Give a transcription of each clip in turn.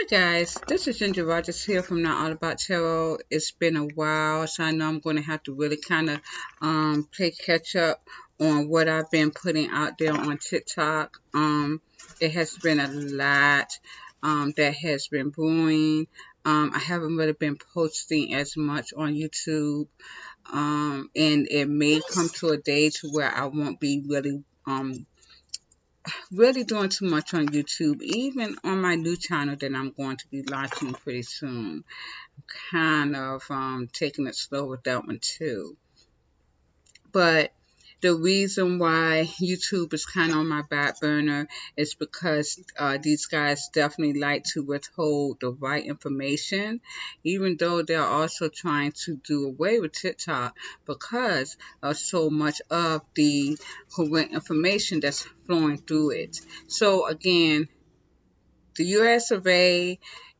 Hi guys, this is Ginger Rogers here from Not All About Tarot. It's been a while, so I know I'm going to have to really kind of play catch up on what I've been putting out there on TikTok. It has been a lot that has been brewing. I haven't really been posting as much on YouTube, and it may come to a day to where I won't be really doing too much on YouTube, even on my new channel that I'm going to be launching pretty soon. Kind of taking it slow with that one too. But the reason why YouTube is kind of on my back burner is because these guys definitely like to withhold the right information, even though they're also trying to do away with TikTok because of so much of the correct information that's flowing through it. So again, the US of A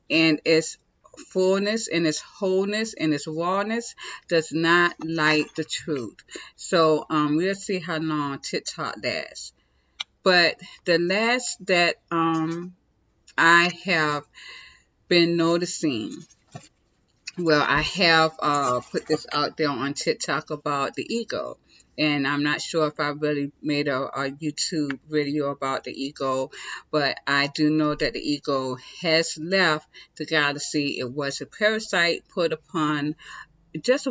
and its fullness and its wholeness and its rawness does not like the truth. So we'll see how long TikTok lasts. But the last that I have been noticing, well, I have put this out there on TikTok about the ego. And I'm not sure if I really made a YouTube video about the ego, but I do know that the ego has left the galaxy. It was a parasite put upon just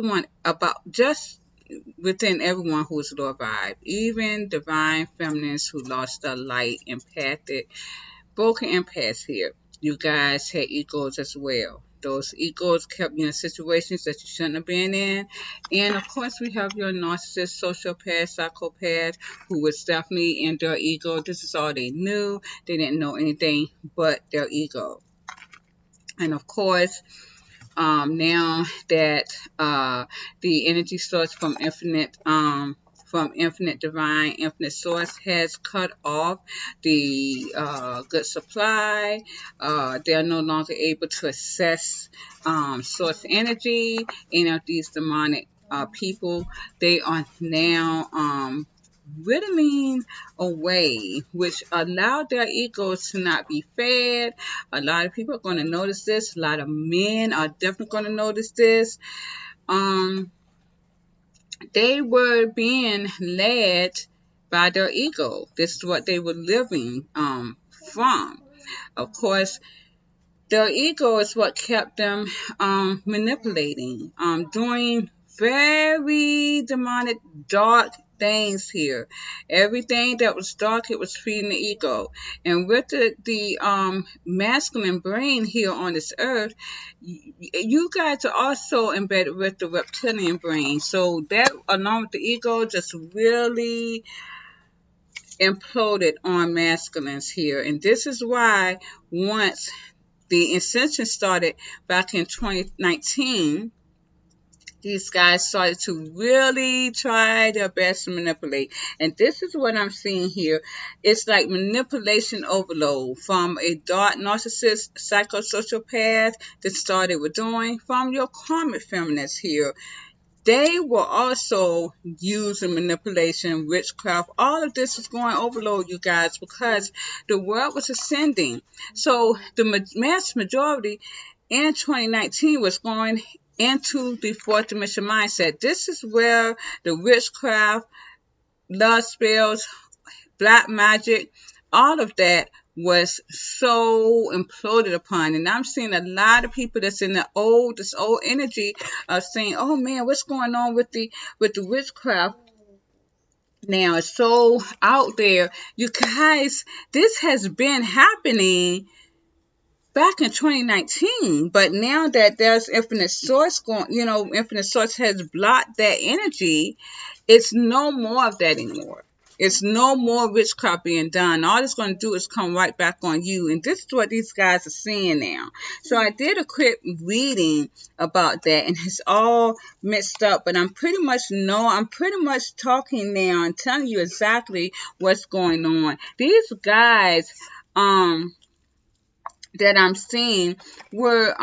within everyone who is low vibe, even divine feminines who lost their light, empathic, broken empaths here. You guys had egos as well. Those egos kept you in situations that you shouldn't have been in. And of course, we have your narcissist, sociopath, psychopath, who was definitely in their ego. This is all they knew. They didn't know anything but their ego. And of course, now that the energy source from infinite divine, infinite source has cut off the good supply. They're no longer able to access source energy. Of these demonic people, they are now whittling away, which allowed their egos to not be fed. A lot of people are going to notice this. A lot of men are definitely going to notice this. They were being led by their ego. This is what they were living from. Of course, their ego is what kept them manipulating, doing very demonic, dark things here. Everything that was dark, it was feeding the ego. And with the masculine brain here on this earth, you guys are also embedded with the reptilian brain. So that, along with the ego, just really imploded on masculines here. And this is why once the Ascension started back in 2019, these guys started to really try their best to manipulate. And this is what I'm seeing here. It's like manipulation overload from a dark narcissist, psychosocial that started with doing from your karmic feminists here. They were also using manipulation, witchcraft. All of this is going overload, you guys, because the world was ascending. So the mass majority in 2019 was going into the fourth dimension mindset. This is where the witchcraft, love spells, black magic, all of that was so imploded upon. And I'm seeing a lot of people that's in this old energy of saying, oh man, what's going on with the witchcraft now? It's so out there. You guys, this has been happening back in 2019, but now that there's infinite source going, infinite source has blocked that energy, it's no more of that anymore. It's no more witchcraft being done. All it's going to do is come right back on you. And this is what these guys are seeing now. So I did a quick reading about that, and it's all mixed up. But I'm pretty much talking now and telling you exactly what's going on. These guys, that I'm seeing were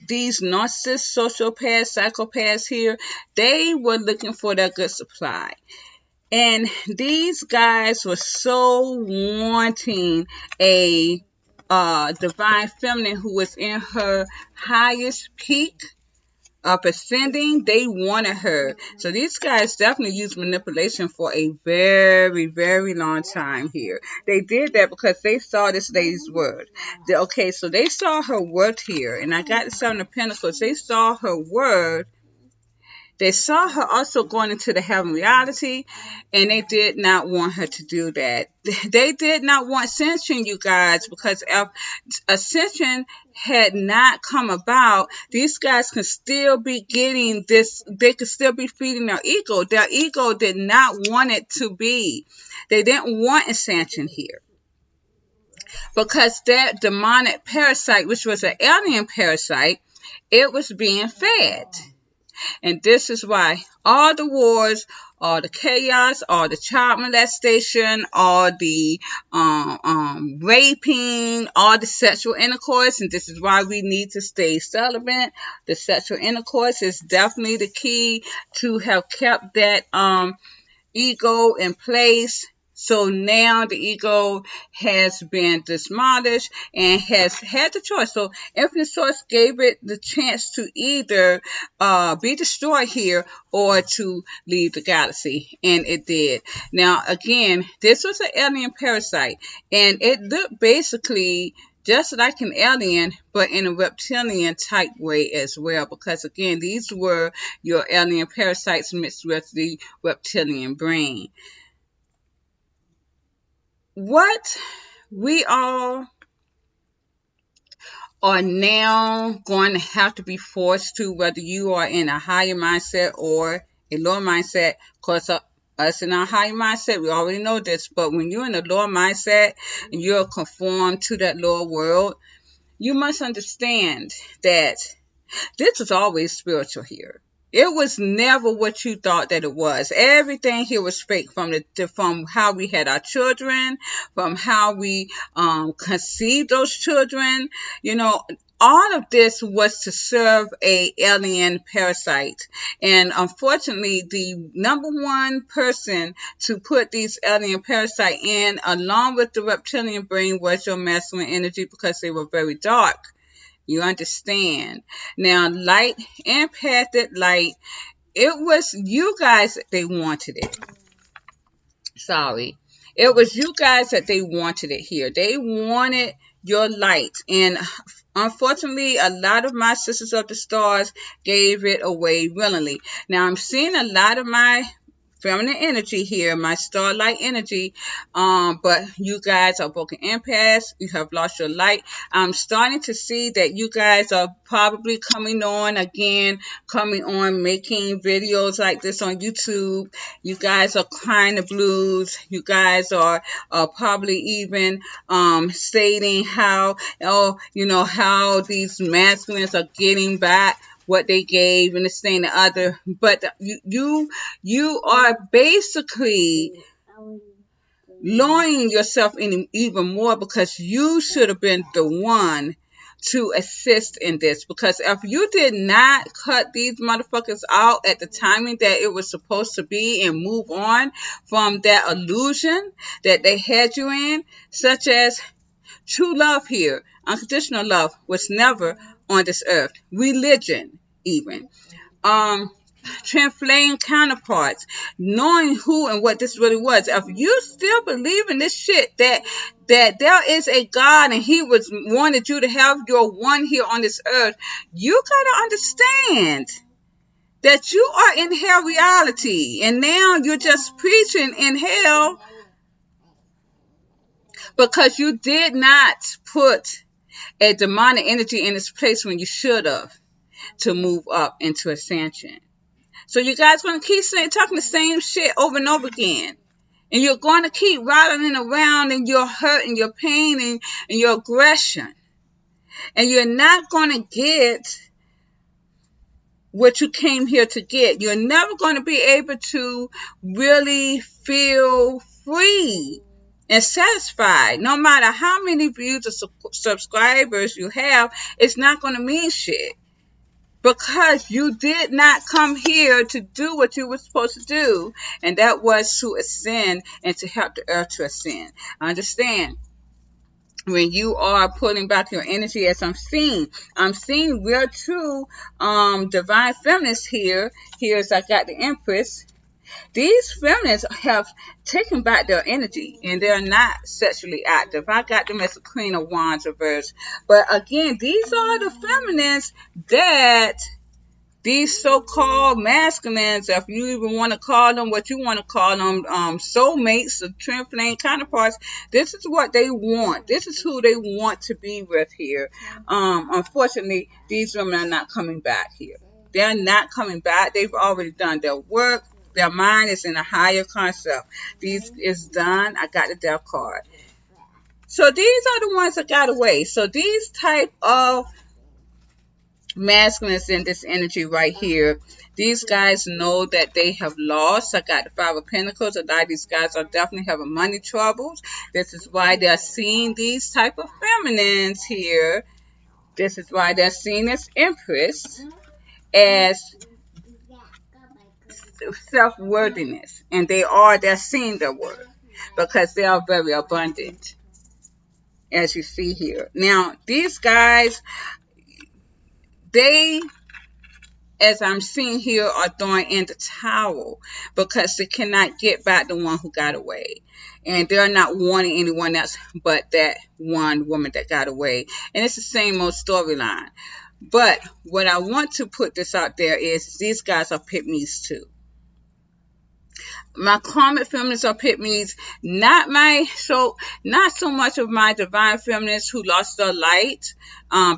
these narcissists, sociopaths, psychopaths here. They were looking for their good supply. And these guys were so wanting a divine feminine who was in her highest peak of ascending, they wanted her. So these guys definitely used manipulation for a very, very long time here. They did that because they saw this lady's word. Okay, so they saw her word here, and I got the Seven of Pentacles. They saw her word. They saw her also going into the heaven reality, and they did not want her to do that. They did not want Ascension, you guys, because if Ascension had not come about, these guys can still be getting this, they could still be feeding their ego. Their ego did not want it to be. They didn't want Ascension here. Because that demonic parasite, which was an alien parasite, it was being fed. And this is why all the wars, all the chaos, all the child molestation, all the raping, all the sexual intercourse, and this is why we need to stay celibate. The sexual intercourse is definitely the key to have kept that ego in place. So now the ego has been demolished and has had the choice. So Infinite Source gave it the chance to either be destroyed here or to leave the galaxy. And it did. Now, again, this was an alien parasite. And it looked basically just like an alien, but in a reptilian type way as well. Because, again, these were your alien parasites mixed with the reptilian brain. What we all are now going to have to be forced to, whether you are in a higher mindset or a lower mindset, because us in our higher mindset, we already know this, but when you're in a lower mindset and you're conformed to that lower world, you must understand that this is always spiritual here. It was never what you thought that it was. Everything here was fake, from how we had our children, from how we conceived those children. You know, all of this was to serve a alien parasite. And unfortunately, the number one person to put these alien parasite in, along with the reptilian brain, was your masculine energy, because they were very dark. You understand? Now, light, empathic light, it was you guys that they wanted it. Sorry. It was you guys that they wanted it here. They wanted your light. And unfortunately, a lot of my sisters of the stars gave it away willingly. Now, I'm seeing a lot of my feminine energy here, my starlight energy, but you guys are broken empaths. You have lost your light. I'm starting to see that you guys are probably coming on making videos like this on YouTube. You guys are crying the blues. You guys are probably even stating how how these masculines are getting back what they gave and this thing and the other. But you are basically lowering yourself in even more, because you should have been the one to assist in this. Because if you did not cut these motherfuckers out at the timing that it was supposed to be and move on from that illusion that they had you in, such as true love here, unconditional love, was never on this earth. Religion, even. Twin flame counterparts, knowing who and what this really was. If you still believe in this shit, that there is a God and he wanted you to have your one here on this earth, you gotta understand that you are in hell reality, and now you're just preaching in hell because you did not put a demonic energy in its place when you should have, to move up into Ascension. So you guys going to keep talking the same shit over and over again. And you're going to keep rattling around in your hurt and your pain and your aggression. And you're not going to get what you came here to get. You're never going to be able to really feel free and satisfied. No matter how many views or subscribers you have, it's not going to mean shit. Because you did not come here to do what you were supposed to do. And that was to ascend and to help the earth to ascend. Understand? when you are pulling back your energy, as I'm seeing real true divine feminists here. Here's I got the Empress. These feminists have taken back their energy and they're not sexually active. I got them as a Queen of Wands reverse. But again, these are the feminists that these so-called masculines, if you even want to call them what you want to call them, soulmates, or twin flame counterparts, this is what they want. This is who they want to be with here. Unfortunately, these women are not coming back here. They're not coming back. They've already done their work. Their mind is in a higher concept. These is done. I got the death card. So these are the ones that got away. So these type of masculines in this energy right here, these guys know that they have lost. I got the Five of Pentacles. A lot of these guys are definitely having money troubles. This is why they're seeing these type of feminines here. This is why they're seeing this Empress as self-worthiness. And they're seeing their worth because they are very abundant, as you see here. Now, these guys, they, as I'm seeing here, are throwing in the towel because they cannot get back the one who got away. And they're not wanting anyone else but that one woman that got away. And it's the same old storyline. But what I want to put this out there is these guys are pygmies too. My karmic feminists are pygmies, not so much of my divine feminists who lost their light,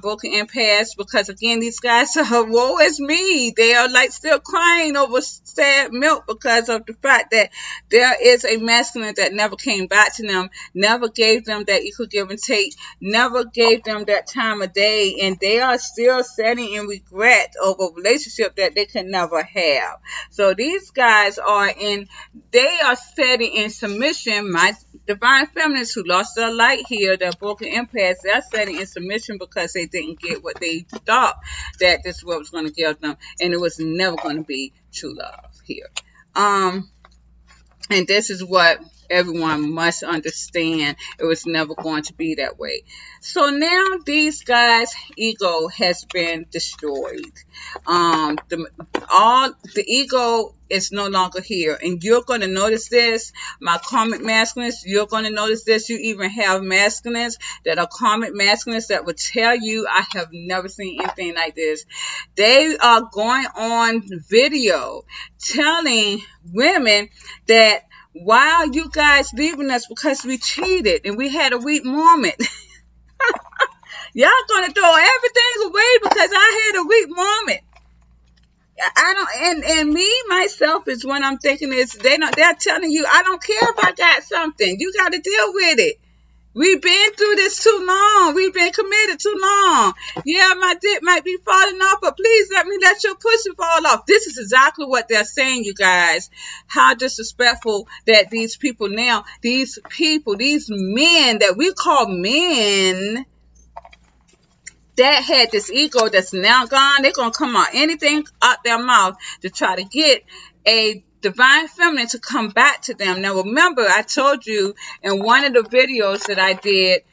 broken empaths, because again, these guys are, woe is me. They are like still crying over sad milk because of the fact that there is a masculine that never came back to them, never gave them that equal give and take, never gave them that time of day, and they are still sitting in regret over a relationship that they can never have. So these guys are they are setting in submission. My divine feminists who lost their light here, their broken empaths, they're setting in submission because they didn't get what they thought that this world was going to give them, and it was never going to be true love here. And this is what everyone must understand. It was never going to be that way. So now these guys' ego has been destroyed. The ego is no longer here. And you're going to notice this. My karmic masculines, you're going to notice this. You even have masculines that are karmic masculines that will tell you, I have never seen anything like this. They are going on video telling women that while you guys leaving us because we cheated and we had a weak moment, y'all gonna throw everything away because I had a weak moment. And me myself is what I'm thinking is they're telling you, I don't care if I got something. You got to deal with it. We've been through this too long. We've been committed too long. Yeah, my dick might be falling off, but please let me let your pussy fall off. This is exactly what they're saying, you guys. How disrespectful that these people now, these men that we call men, that had this ego that's now gone, they're going to come out anything out their mouth to try to get a divine feminine to come back to them. Now remember, I told you in one of the videos that I did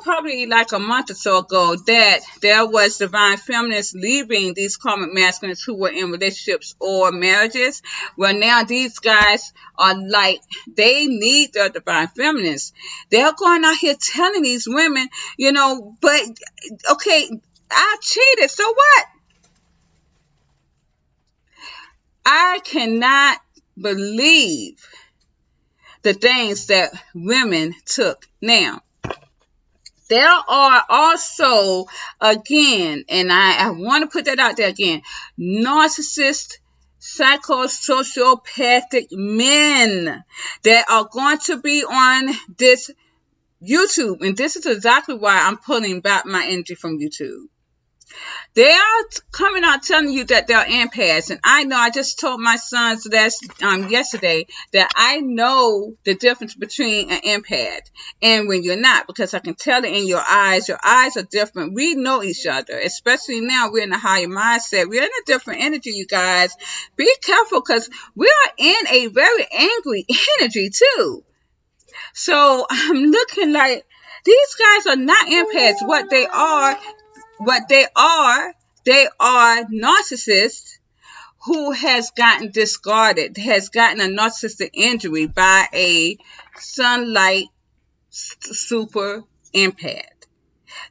probably like a month or so ago that there was divine feminists leaving these karmic masculines who were in relationships or marriages. Well, now these guys are like, they need their divine feminists. They're going out here telling these women, but okay, I cheated, so what? I cannot believe the things that women took. Now, there are also, again, and I want to put that out there again, narcissist, psychosociopathic men that are going to be on this YouTube. And this is exactly why I'm pulling back my energy from YouTube. They are coming out telling you that they're empaths. And I know, I just told my sons yesterday that I know the difference between an empath and when you're not, because I can tell it in your eyes. Your eyes are different. We know each other, especially now we're in a higher mindset. We're in a different energy, you guys. Be careful because we are in a very angry energy too. So I'm looking like These guys are not empaths. They are narcissists who has gotten discarded, has gotten a narcissistic injury by a sunlight super empath.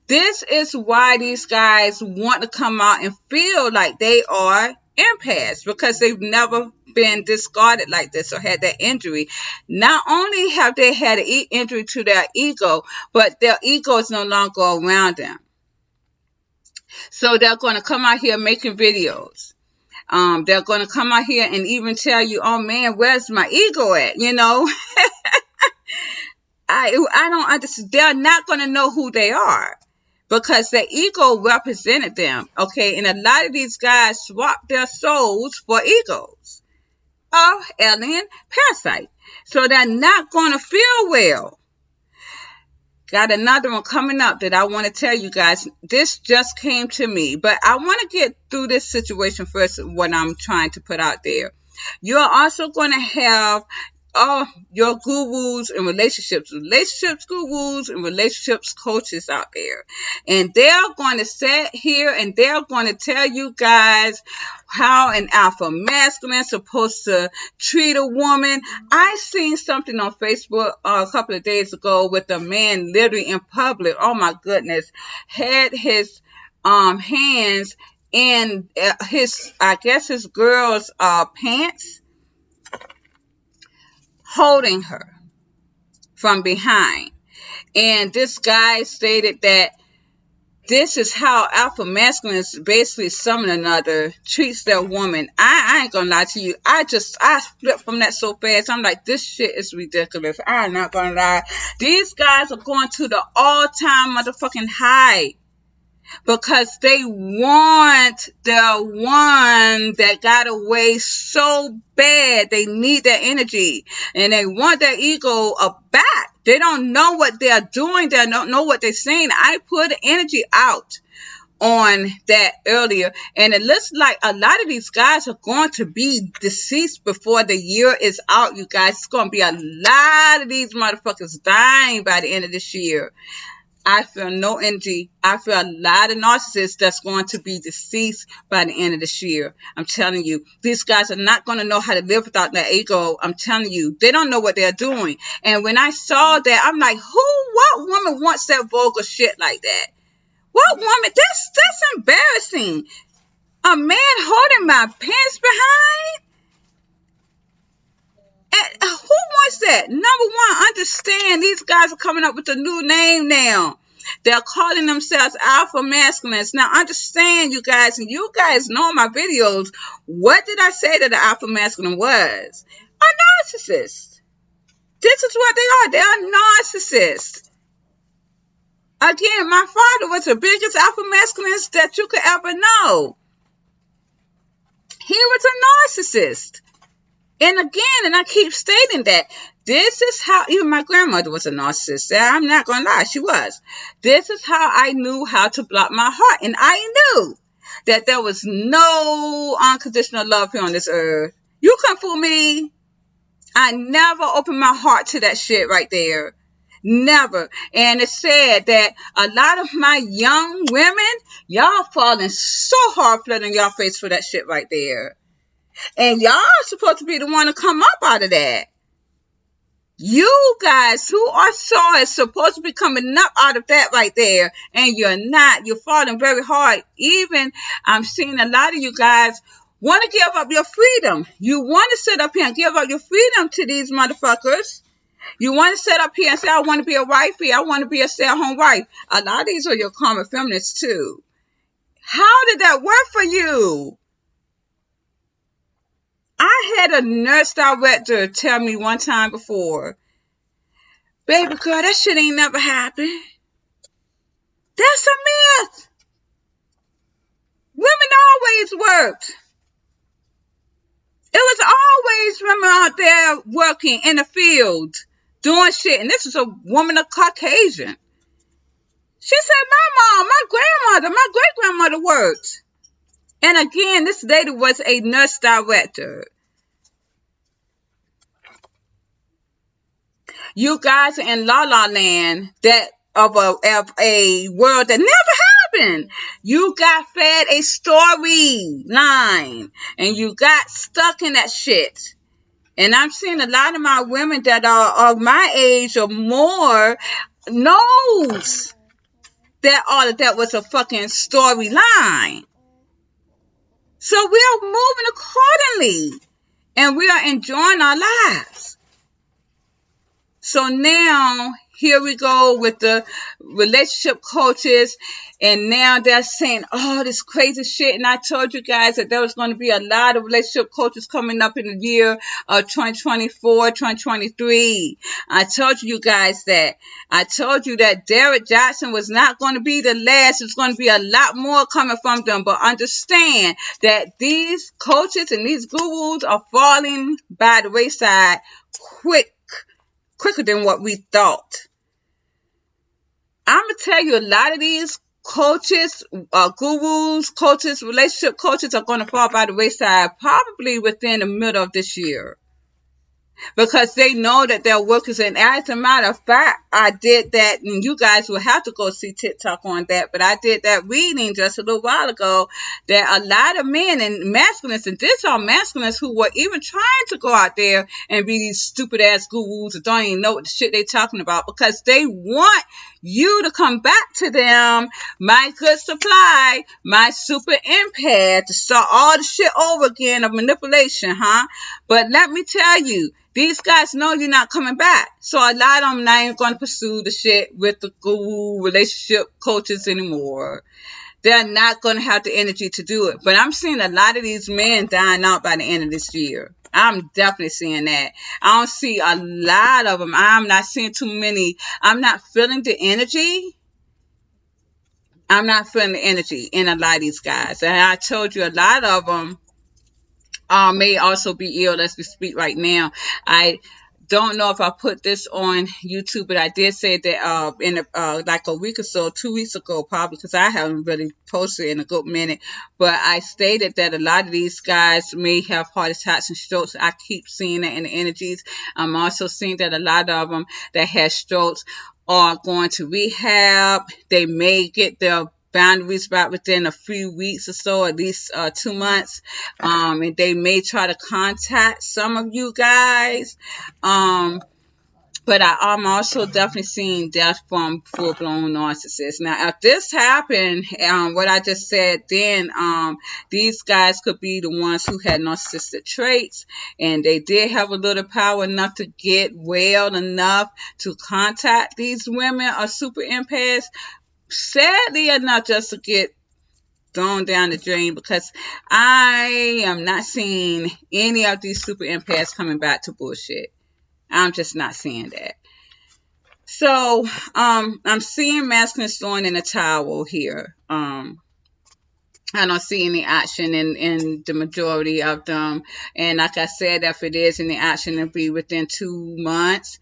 This is why these guys want to come out and feel like they are empaths, because they've never been discarded like this or had that injury. Not only have they had an injury to their ego, but their ego is no longer around them. So they're going to come out here making videos. They're going to come out here and even tell you, oh man, where's my ego at? You know, I don't understand. They're not going to know who they are because their ego represented them. Okay. And a lot of these guys swap their souls for egos. Oh, alien parasite. So they're not going to feel well. Got another one coming up that I want to tell you guys. This just came to me, but I want to get through this situation first, what I'm trying to put out there. You're also going to have your gurus and relationships gurus and relationships coaches out there. And they're going to sit here and they're going to tell you guys how an alpha masculine is supposed to treat a woman. I seen something on Facebook a couple of days ago with a man literally in public, oh my goodness, had his hands in his girl's pants, holding her from behind. And this guy stated that this is how alpha masculines basically some another treats their woman. I ain't gonna lie to you. I flipped from that so fast. I'm like, this shit is ridiculous. I'm not gonna lie. These guys are going to the all-time motherfucking high, because they want the one that got away so bad. They need their energy and they want their ego back. They don't know what they're doing. They don't know what they're saying. I put energy out on that earlier, and it looks like a lot of these guys are going to be deceased before the year is out, you guys. It's going to be a lot of these motherfuckers dying by the end of this year. I feel no energy. I feel a lot of narcissists that's going to be deceased by the end of this year. I'm telling you, these guys are not going to know how to live without their ego. I'm telling you, they don't know what they're doing. And when I saw that, I'm like, what woman wants that vulgar shit like that? What woman? That's embarrassing. A man holding my pants behind? And who wants that? Number one, understand these guys are coming up with a new name now. They're calling themselves alpha masculines. Now understand, you guys, and you guys know my videos, what did I say that the alpha masculine was? A narcissist. This is what they are. They are narcissists. Again, my father was the biggest alpha masculine that you could ever know. He was a narcissist. And again, and I keep stating that, this is how, even my grandmother was a narcissist. I'm not going to lie, she was. This is how I knew how to block my heart. And I knew that there was no unconditional love here on this earth. You couldn't fool me. I never opened my heart to that shit right there. Never. And it's sad that a lot of my young women, y'all falling so hard flat on y'all face for that shit right there. And y'all are supposed to be the one to come up out of that. You guys who are saw is supposed to be coming up out of that right there. And you're not. You're falling very hard. Even I'm seeing a lot of you guys want to give up your freedom. You want to sit up here and give up your freedom to these motherfuckers. You want to sit up here and say, I want to be a wifey. I want to be a stay-at-home wife. A lot of these are your karmic feminists too. How did that work for you? I had a nurse director tell me one time before, baby girl, that shit ain't never happened. That's a myth. Women always worked. It was always women out there working in the field, doing shit. And this is a woman of Caucasian. She said, my mom, my grandmother, my great-grandmother worked. And again, this lady was a nurse director. You guys are in La La Land that of a world that never happened. You got fed a storyline and you got stuck in that shit. And I'm seeing a lot of my women that are of my age or more knows that all of that was a fucking storyline. So we are moving accordingly and we are enjoying our lives. So now here we go with the relationship coaches, and now they're saying all this crazy shit. And I told you guys that there was going to be a lot of relationship coaches coming up in the year of 2024, 2023. I told you guys that. I told you that Derek Jackson was not going to be the last. There's going to be a lot more coming from them. But understand that these coaches and these gurus are falling by the wayside quicker than what we thought. I'm going to tell you, a lot of these coaches, gurus, coaches, relationship coaches are going to fall by the wayside probably within the middle of this year. Because they know that their work is, and as a matter of fact, I did that, and you guys will have to go see TikTok on that, but I did that reading just a little while ago that a lot of men and masculines, and these are masculines who were even trying to go out there and be these stupid ass gurus that don't even know what the shit they're talking about, because they want you to come back to them, my good supply, my super empath, to start all the shit over again of manipulation, huh? But let me tell you, these guys know you're not coming back. So a lot of them not even going to pursue the shit with the guru relationship coaches anymore. They're not going to have the energy to do it. But I'm seeing a lot of these men dying out by the end of this year. I'm definitely seeing that. I don't see a lot of them. I'm not seeing too many. I'm not feeling the energy. I'm not feeling the energy in a lot of these guys. And I told you a lot of them may also be ill as we speak right now. I don't know if I put this on YouTube, but I did say that in like a week or so, 2 weeks ago probably, because I haven't really posted in a good minute, but I stated that a lot of these guys may have heart attacks and strokes. I keep seeing that in the energies. I'm also seeing that a lot of them that had strokes are going to rehab. They may get their boundaries back within a few weeks or so, at least 2 months, and they may try to contact some of you guys, but I'm also definitely seeing death from full-blown narcissists. Now, if this happened, what I just said then, these guys could be the ones who had narcissistic traits, and they did have a little power enough to get well enough to contact these women or super empaths, sadly enough, just to get thrown down the drain, because I am not seeing any of these super empaths coming back to bullshit. I'm just not seeing that. So I'm seeing masculines throwing in a towel here. I don't see any action in the majority of them. And like I said, if it is any action, it'll be within 2 months.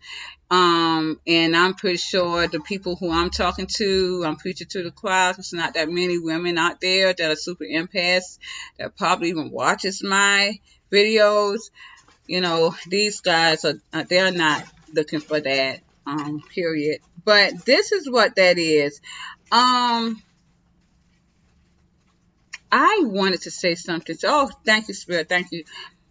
And I'm pretty sure the people who I'm talking to, I'm preaching to the crowd. There's not that many women out there that are super empaths that probably even watches my videos. You know, these guys they're not looking for that, period. But this is what that is. I wanted to say something. So, oh, thank you, Spirit. Thank you.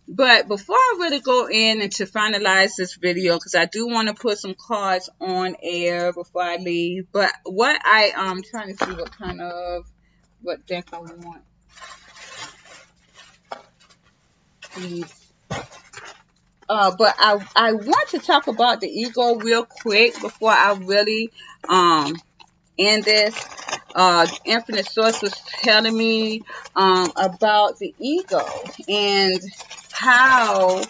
But before I really go in and to finalize this video, because I do want to put some cards on air before I leave. But what I'm trying to see what deck I want. Please. But I want to talk about the ego real quick before I really end this. Infinite Source was telling me about the ego and how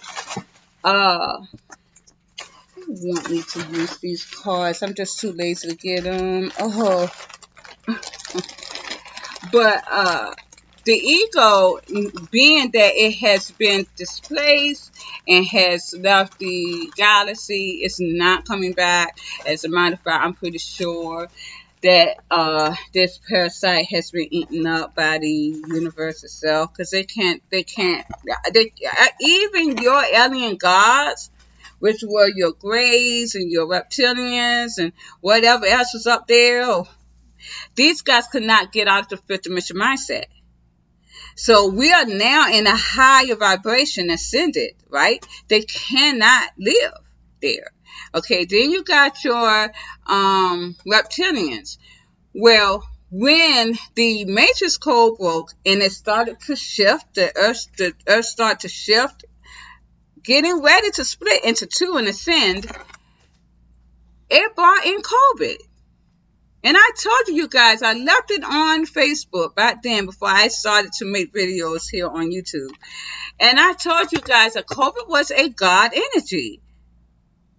you want me to use these cards. I'm just too lazy to get them. Oh, but the ego, being that it has been displaced and has left the galaxy, is not coming back. As a matter of fact, I'm pretty sure that this parasite has been eaten up by the universe itself, because they can't, even your alien gods which were your Greys and your Reptilians and whatever else was up there. Oh, these guys could not get out of the fifth dimension mindset. So we are now in a higher vibration ascended, right? They cannot live there. Okay, then you got your reptilians. Well, when the matrix code broke and it started to shift, the earth started to shift, getting ready to split into two and ascend, it brought in COVID. And I told you guys, I left it on Facebook back then before I started to make videos here on YouTube. And I told you guys that COVID was a God energy.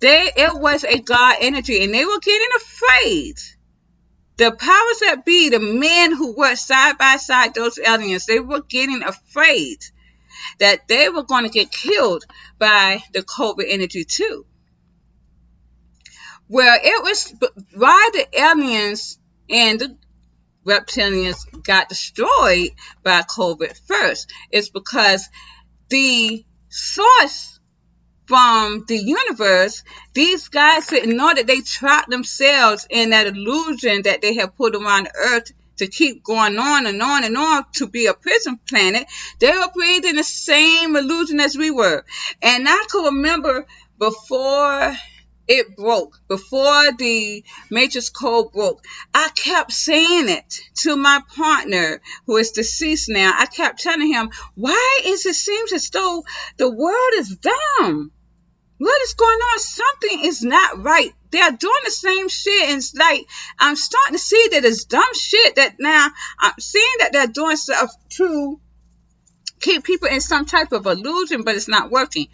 It was a God energy, and they were getting afraid. The powers that be, the men who worked side by side, those aliens, they were getting afraid that they were going to get killed by the COVID energy too. Well, it was why the aliens and the reptilians got destroyed by COVID first. It's because the source from the universe, these guys didn't know that they trapped themselves in that illusion that they have put around the earth to keep going on and on and on to be a prison planet. They were breathing the same illusion as we were. And I can remember before it broke, before the matrix code broke, I kept saying it to my partner who is deceased now. I kept telling him, why is it seems as though the world is dumb? What is going on? Something is not right. They're doing the same shit, and it's like I'm starting to see that it's dumb shit that now I'm seeing that they're doing stuff to keep people in some type of illusion, but it's not working.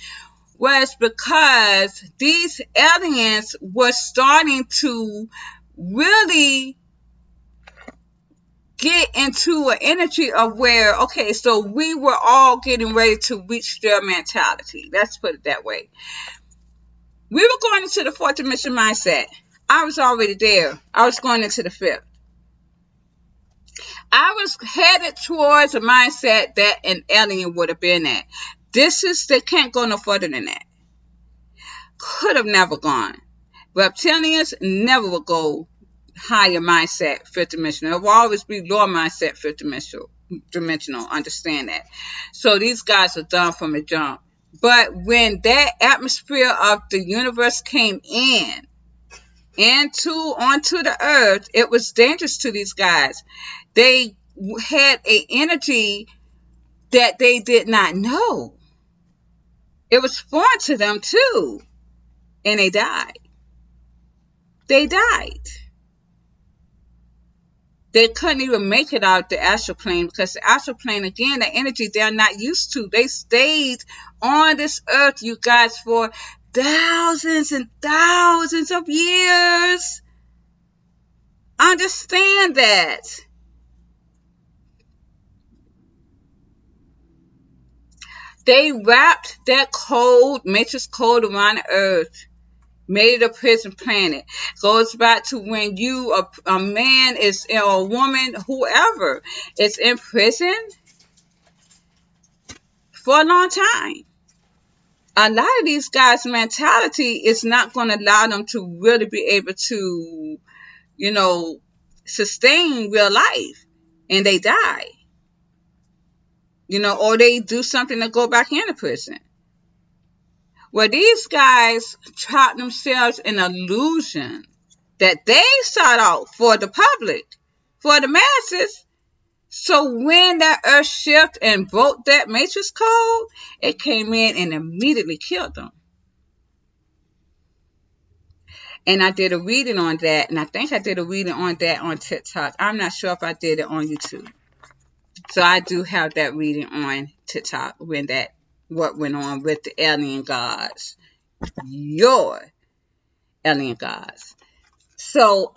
Was because these aliens were starting to really get into an energy of where, okay, so we were all getting ready to reach their mentality. Let's put it that way. We were going into the fourth dimension mindset. I was already there. I was going into the fifth. I was headed towards a mindset that an alien would have been at. They can't go no further than that. Could have never gone. Reptilians never will go higher mindset, fifth dimensional. It will always be lower mindset, fifth dimensional. Understand that. So these guys are done from the jump. But when that atmosphere of the universe came onto the earth, it was dangerous to these guys. They had an energy that they did not know. It was foreign to them too. And they died. They died. They couldn't even make it out the astral plane because the astral plane, again, the energy they're not used to. They stayed on this earth, you guys, for thousands and thousands of years. Understand that. They wrapped that matrix code around the earth, made it a prison planet. Goes back to when a man is, or a woman, whoever, is in prison for a long time. A lot of these guys' mentality is not going to allow them to really be able to, sustain real life. And they die. Or they do something to go back into prison. Well, these guys trap themselves in illusion that they sought out for the public, for the masses. So when that earth shift and broke that matrix code, it came in and immediately killed them. And I did a reading on that, and I think I did a reading on that on TikTok. I'm not sure if I did it on YouTube. So I do have that reading on TikTok what went on with the alien gods. Your alien gods. So,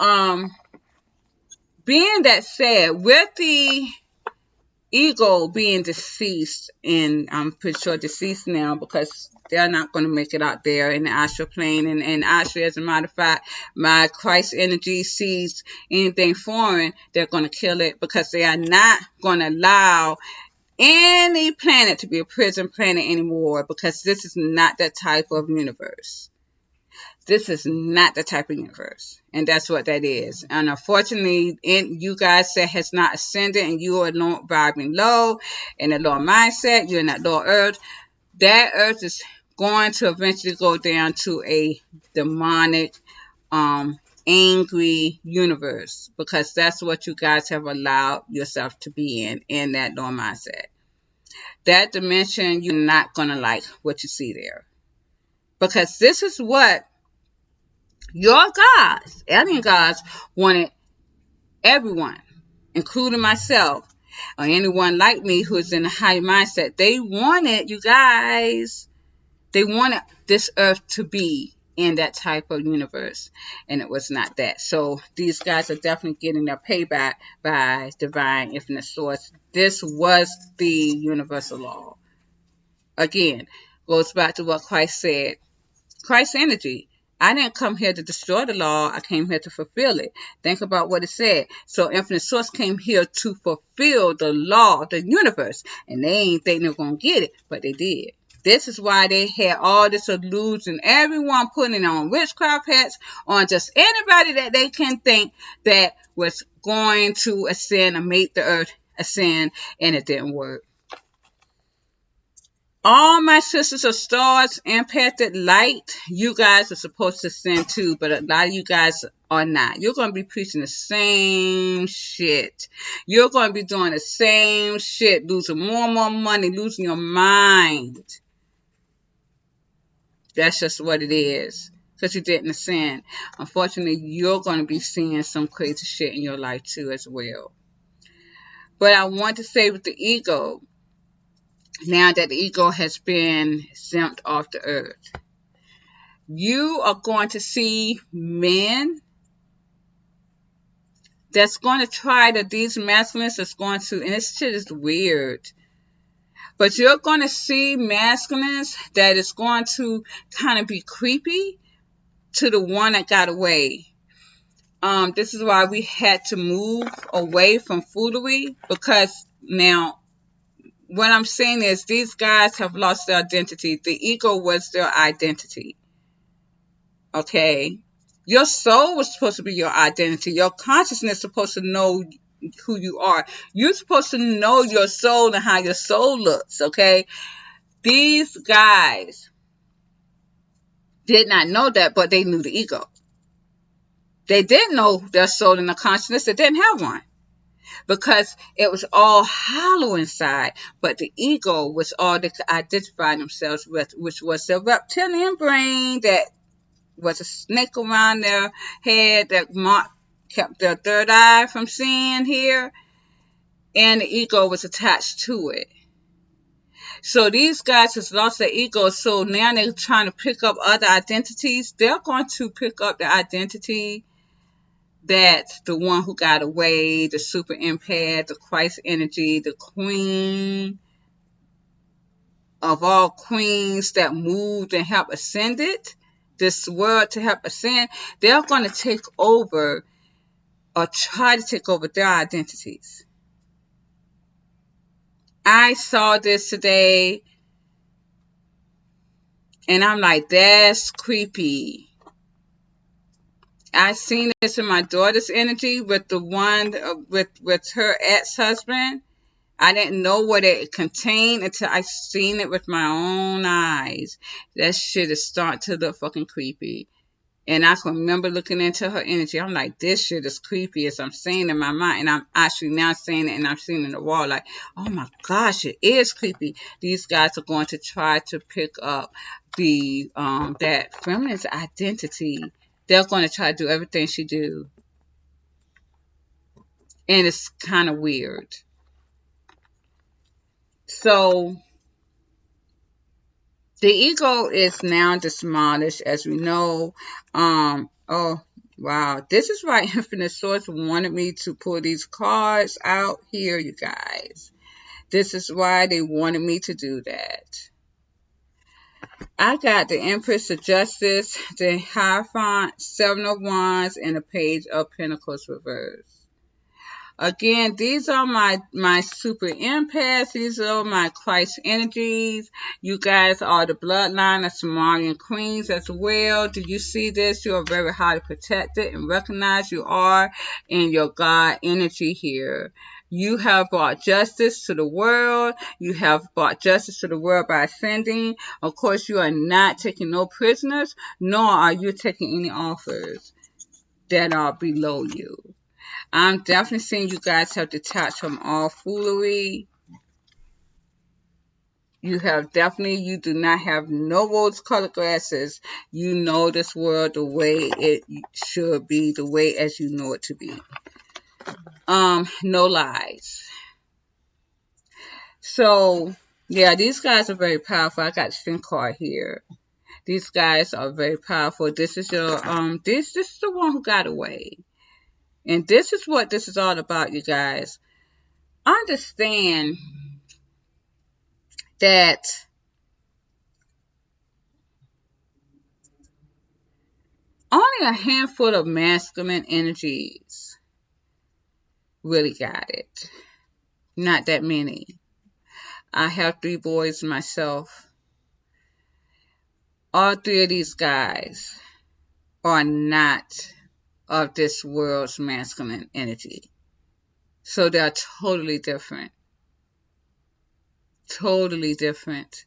being that said, with the ego being deceased, and I'm pretty sure deceased now because they're not going to make it out there in the astral plane. And actually, as a matter of fact, my Christ energy sees anything foreign, they're going to kill it because they are not going to allow any planet to be a prison planet anymore, because this is not that type of universe. This is not the type of universe. And that's what that is. And unfortunately, you guys that has not ascended and you are vibing low in a lower mindset, you're in that lower earth, that earth is going to eventually go down to a demonic, angry universe, because that's what you guys have allowed yourself to be in that lower mindset. That dimension, you're not going to like what you see there. Because this is what your gods, alien gods, wanted everyone, including myself, or anyone like me who's in a high mindset. They wanted you guys, they wanted this earth to be in that type of universe, and it was not that. So these guys are definitely getting their payback by divine infinite source. This was the universal law. Again, goes back to what Christ said. Christ's energy. I didn't come here to destroy the law. I came here to fulfill it. Think about what it said. So infinite source came here to fulfill the law of the universe. And they ain't think they were going to get it, but they did. This is why they had all this illusion. Everyone putting on witchcraft hats on just anybody that they can think that was going to ascend and make the earth ascend, and it didn't work. All my sisters are stars, impacted light. You guys are supposed to send too, but a lot of you guys are not. You're going to be preaching the same shit. You're going to be doing the same shit, losing more and more money, losing your mind. That's just what it is, because you didn't ascend. Unfortunately, you're going to be seeing some crazy shit in your life too as well. But I want to say with the ego, now that the ego has been exempt off the earth, you are going to see men that's going to try to, these masculines that's going to, and this shit is weird, but you're going to see masculines that is going to kind of be creepy to the one that got away. This is why we had to move away from foolery, because now, what I'm saying is these guys have lost their identity. The ego was their identity. Okay? Your soul was supposed to be your identity. Your consciousness is supposed to know who you are. You're supposed to know your soul and how your soul looks. Okay? These guys did not know that, but they knew the ego. They didn't know their soul and their consciousness. They didn't have one, because it was all hollow inside. But the ego was all they could identify themselves with, which was their reptilian brain that was a snake around their head that kept their third eye from seeing here, and the ego was attached to it. So these guys has lost their ego, so now they're trying to pick up other identities. They're going to pick up the identity that the one who got away, the super empath, the Christ energy, the queen of all queens that moved and helped ascend it, this world to help ascend, they're going to take over or try to take over their identities. I saw this today, and I'm like, that's creepy. I seen this in my daughter's energy with the one with her ex-husband. I didn't know what it contained until I seen it with my own eyes. That shit is starting to look fucking creepy. And I can remember looking into her energy. I'm like, this shit is creepy, as I'm saying in my mind. And I'm actually now saying it, and I'm seeing it in the wall like, oh my gosh, it is creepy. These guys are going to try to pick up the that feminine's identity. They're going to try to do everything she do. And it's kind of weird. So the ego is now demolished, as we know. Oh, wow. This is why Infinite Source wanted me to pull these cards out here, you guys. This is why they wanted me to do that. I got the Empress of Justice, the Hierophant, Seven of Wands, and the Page of Pentacles reversed. Again, these are my super empaths. These are my Christ energies. You guys are the bloodline of Sumerian queens as well. Do you see this? You are very highly protected and recognized. You are in your God energy here. You have brought justice to the world. You have brought justice to the world by ascending. Of course, you are not taking no prisoners, nor are you taking any offers that are below you. I'm definitely seeing you guys have detached from all foolery. You do not have no rose-colored glasses. You know this world the way it should be, the way as you know it to be. No lies. So, yeah, these guys are very powerful. I got the Sin card here. These guys are very powerful. This is your, this is the one who got away. And this is what this is all about, you guys. Understand that only a handful of masculine energies really got it. Not that many. I have 3 boys myself. All 3 of these guys are not of this world's masculine energy. So they're totally different. Totally different.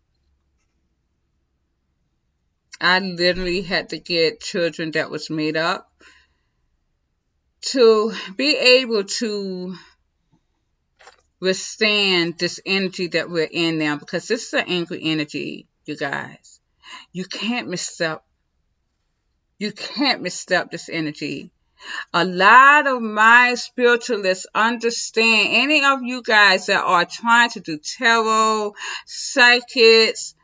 I literally had to get children that was made up to be able to withstand this energy that we're in now, because this is an angry energy, you guys. You can't misstep. You can't misstep this energy. A lot of my spiritualists understand, any of you guys that are trying to do tarot, psychics,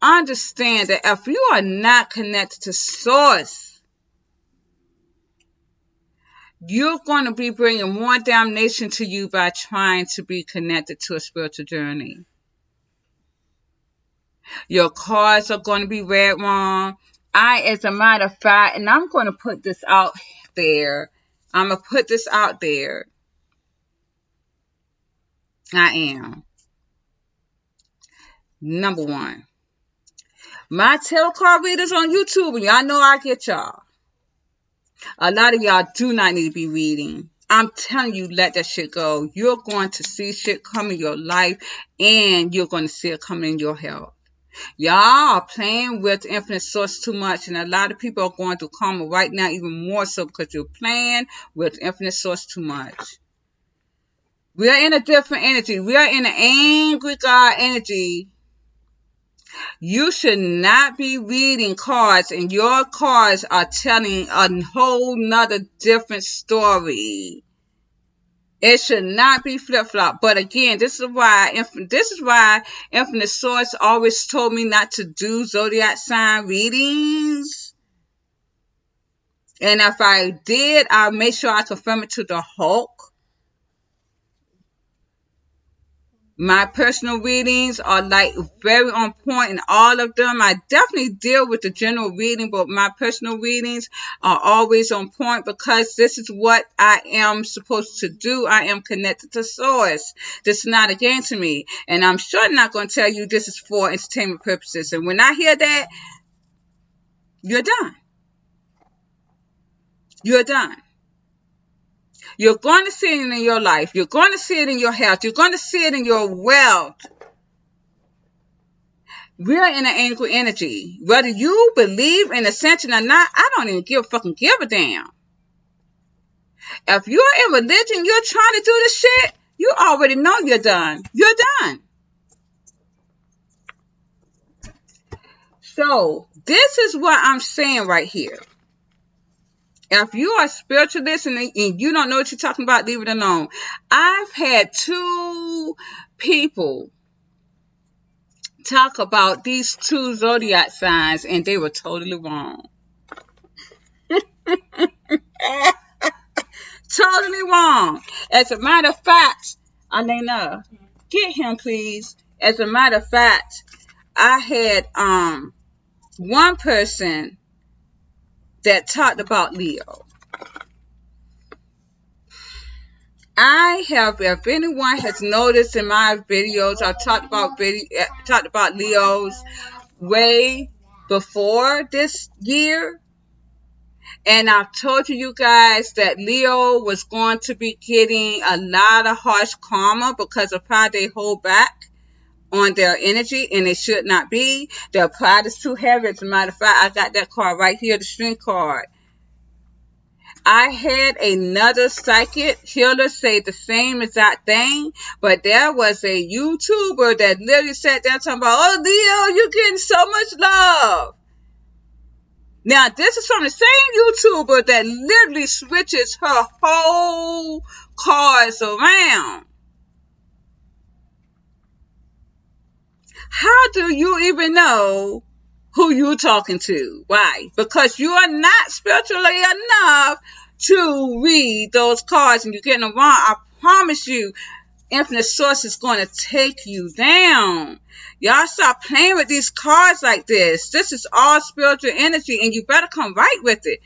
understand that if you are not connected to source, you're going to be bringing more damnation to you by trying to be connected to a spiritual journey. Your cards are going to be read wrong. As a matter of fact, and I'm going to put this out there. I'm going to put this out there. I am. Number 1. My tarot card readers on YouTube, and y'all know I get y'all. A lot of y'all do not need to be reading. I'm telling you, let that shit go. You're going to see shit come in your life, and you're going to see it come in your health. Y'all are playing with infinite source too much, and a lot of people are going through karma right now, even more so because you're playing with infinite source too much. We are in a different energy. We are in an angry God energy. You should not be reading cards, and your cards are telling a whole nother different story. It should not be flip-flop. But again, this is why Infinite Source always told me not to do zodiac sign readings. And if I did, I'll make sure I confirm it to the Hulk. My personal readings are like very on point in all of them. I definitely deal with the general reading, but my personal readings are always on point because this is what I am supposed to do. I am connected to source. This is not a game to me. And I'm sure not going to tell you this is for entertainment purposes. And when I hear that, you're done. You're done. You're going to see it in your life. You're going to see it in your health. You're going to see it in your wealth. We're in an angry energy. Whether you believe in Ascension or not, I don't even give a damn. If you're in religion, you're trying to do this shit, you already know you're done. You're done. So, this is what I'm saying right here. If you are a spiritualist and you don't know what you're talking about, leave it alone. I've had 2 people talk about these 2 zodiac signs, and they were totally wrong. Totally wrong. As a matter of fact, Elena, get him, please. As a matter of fact, I had one person that talked about Leo. if anyone has noticed in my videos, I've talked about Leos way before this year. And I've told you guys that Leo was going to be getting a lot of harsh karma because of how they hold back on their energy, and it should not be. Their pride is too heavy. As a matter of fact, I got that card right here, the string card. I had another psychic healer say the same exact thing, but there was a YouTuber that literally sat there talking about, oh, Leo, you're getting so much love. Now, this is from the same YouTuber that literally switches her whole cards around. How do you even know who you're talking to? Why? Because you are not spiritually enough to read those cards and you're getting them wrong. I promise you, Infinite Source is going to take you down. Y'all stop playing with these cards like this. This is all spiritual energy and you better come right with it.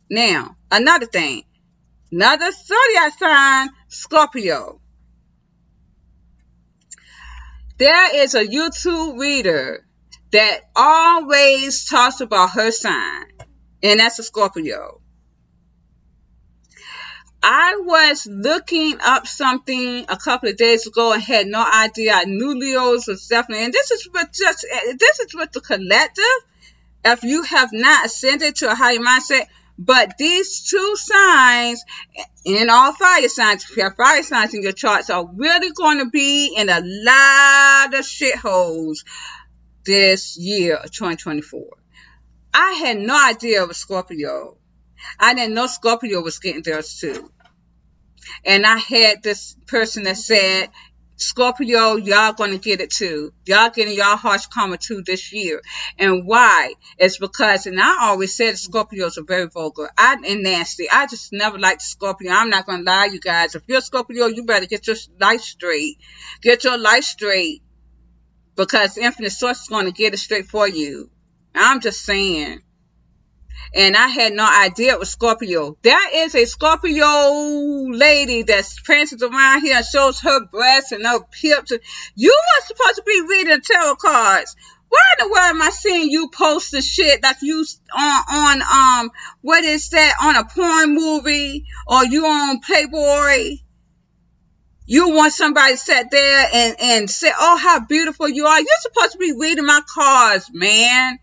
Now, another thing. Another zodiac sign, Scorpio. There is a YouTube reader that always talks about her sign, and that's a Scorpio. I was looking up something a couple of days ago and had no idea. I knew Leo's was definitely, and this is with the collective. If you have not ascended to a higher mindset, but these two signs, in all fire signs, if you have fire signs in your charts, are really going to be in a lot of shitholes this year of 2024. I had no idea it was Scorpio. I didn't know Scorpio was getting theirs too. And I had this person that said, Scorpio, y'all going to get it too. Y'all getting y'all harsh karma too this year. And why? It's because, and I always said Scorpios are very vulgar and nasty. I just never liked Scorpio. I'm not going to lie, you guys. If you're a Scorpio, you better get your life straight. Get your life straight. Because Infinite Source is going to get it straight for you. I'm just saying. And I had no idea it was Scorpio. There is a Scorpio lady that prances around here and shows her breasts and her hips. You were supposed to be reading tarot cards. Why in the world am I seeing you post the shit like you on what is that, on a porn movie, or you on Playboy? You want somebody to sit there and say, oh, how beautiful you are. You're supposed to be reading my cards, man.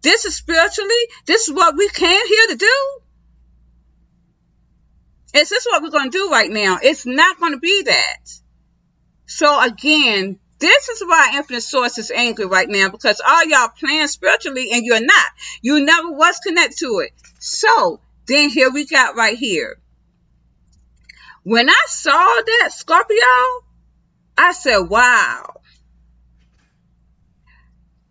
This is spiritually, this is what we came here to do. Is this what we're going to do right now? It's not going to be that. So again, this is why Infinite Source is angry right now, because all y'all playing spiritually and you're not. You never was connected to it. So then here we got right here. When I saw that Scorpio, I said, wow.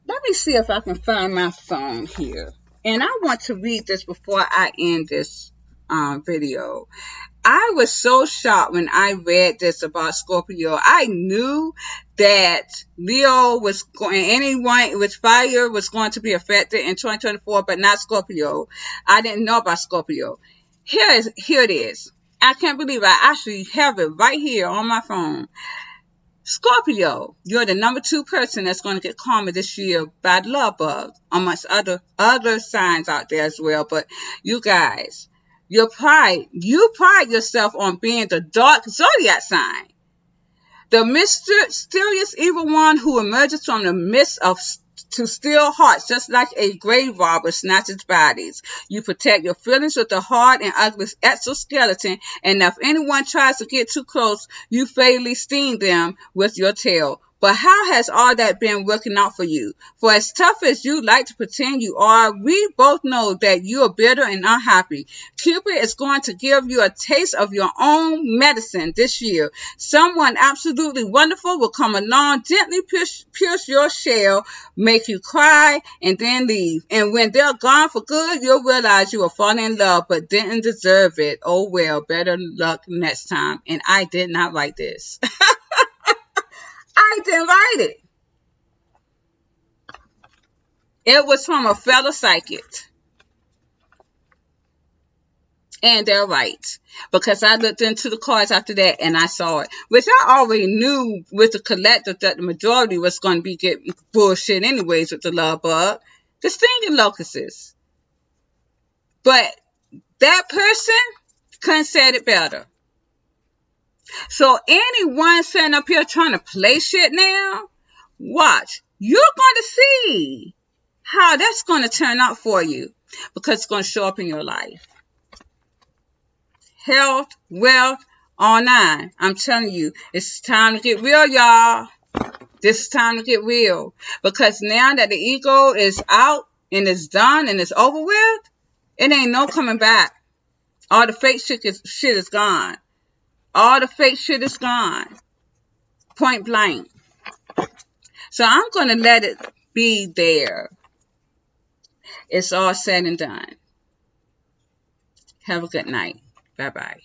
Let me see if I can find my phone here. And I want to read this before I end this video. I was so shocked when I read this about Scorpio. I knew that Leo was going, anyone with fire was going to be affected in 2024, but not Scorpio. I didn't know about Scorpio. Here it is. I can't believe I actually have it right here on my phone. Scorpio, you're the number 2 person that's going to get karma this year by the love bug, amongst other signs out there as well. But you guys, you pride yourself on being the dark zodiac sign. The mysterious evil one who emerges from the midst to steal hearts, just like a grave robber snatches bodies. You protect your feelings with a hard and ugly exoskeleton, and if anyone tries to get too close, you fatally sting them with your tail. But how has all that been working out for you? For as tough as you like to pretend you are, we both know that you are bitter and unhappy. Cupid is going to give you a taste of your own medicine this year. Someone absolutely wonderful will come along, gently pierce your shell, make you cry, and then leave. And when they're gone for good, you'll realize you were falling in love but didn't deserve it. Oh well, better luck next time. And I did not write this. I didn't write it. It was from a fellow psychic. And they're right. Because I looked into the cards after that and I saw it. Which I already knew with the collective that the majority was going to be getting bullshit anyways with the love bug. The stinging locusts. But that person couldn't say it better. So anyone sitting up here trying to play shit now, watch. You're going to see how that's going to turn out for you. Because it's going to show up in your life. Health, wealth, all nine. I'm telling you, it's time to get real, y'all. This is time to get real. Because now that the ego is out and it's done and it's over with, it ain't no coming back. All the fake shit is gone. All the fake shit is gone. Point blank. So I'm going to let it be there. It's all said and done. Have a good night. Bye-bye.